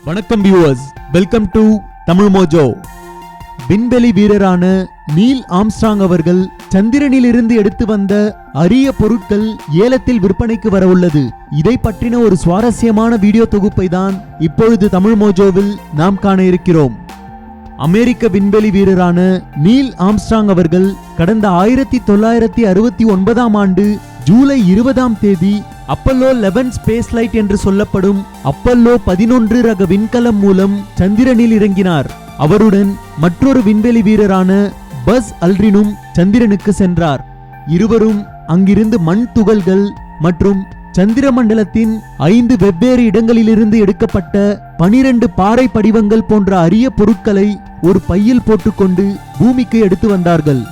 வணக்கம் viewers, welcome to Tamil Mojo. விண்வெளி வீரரான நீல் ஆம்ஸ்ட்ராங் அவர்கள் சந்திரனில் இருந்து எடுத்து வந்த அரிய பொருட்கள் ஏலத்தில் விற்பனைக்கு வர உள்ளது. இதை பற்றின ஒரு சுவாரஸ்யமான வீடியோ தொகுப்பை தான் இப்பொழுது தமிழ் மோஜோவில் நாம் காண இருக்கிறோம். அமெரிக்க விண்வெளி வீரரான நீல் ஆம்ஸ்ட்ராங் அவர்கள் கடந்த 1969 ஆண்டு ஜூலை 20 அப்பல்லோ 11 ஸ்பேஸ் லைட் என்று சொல்லப்படும் அப்பல்லோ 11 ரக விண்கலம் மூலம் சந்திரனில் இறங்கினார். அவருடன் மற்றொரு விண்வெளி வீரரான பஸ் அல்ட்ரினும் சந்திரனுக்கு சென்றார். இருவரும் அங்கிருந்து மண் துகள்கள் மற்றும் சந்திர மண்டலத்தின் 5 வெவ்வேறு இடங்களிலிருந்து எடுக்கப்பட்ட 12 பாறை படிவங்கள் போன்ற அரிய பொருட்களை ஒரு பையில் போட்டுக்கொண்டு பூமிக்கு எடுத்து வந்தார்கள்.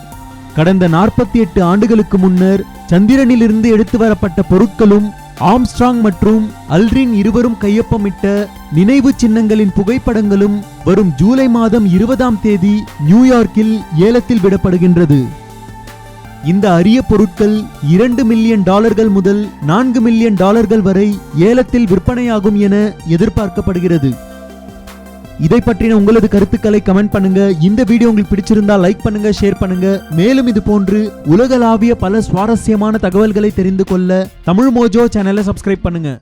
கடந்த 48 ஆண்டுகளுக்கு முன்னர் சந்திரனிலிருந்து எடுத்து வரப்பட்ட பொருட்களும் ஆம்ஸ்ட்ராங் மற்றும் அல்ட்ரின் இருவரும் கையொப்பமிட்ட நினைவு சின்னங்களின் புகைப்படங்களும் வரும் ஜூலை மாதம் 20 நியூயார்க்கில் ஏலத்தில் விடப்படுகின்றது. இந்த அரிய பொருட்கள் $2 மில்லியன் முதல் $4 மில்லியன் வரை ஏலத்தில் விற்பனையாகும் என எதிர்பார்க்கப்படுகிறது. இதை பற்றின உங்களது கருத்துக்களை கமெண்ட் பண்ணுங்க. இந்த வீடியோ உங்களுக்கு பிடிச்சிருந்தா லைக் பண்ணுங்க, ஷேர் பண்ணுங்க. மேலும் இது போன்று உலகளாவிய பல சுவாரஸ்யமான தகவல்களை தெரிந்து கொள்ள தமிழ் மோஜோ சேனலை சப்ஸ்கிரைப் பண்ணுங்க.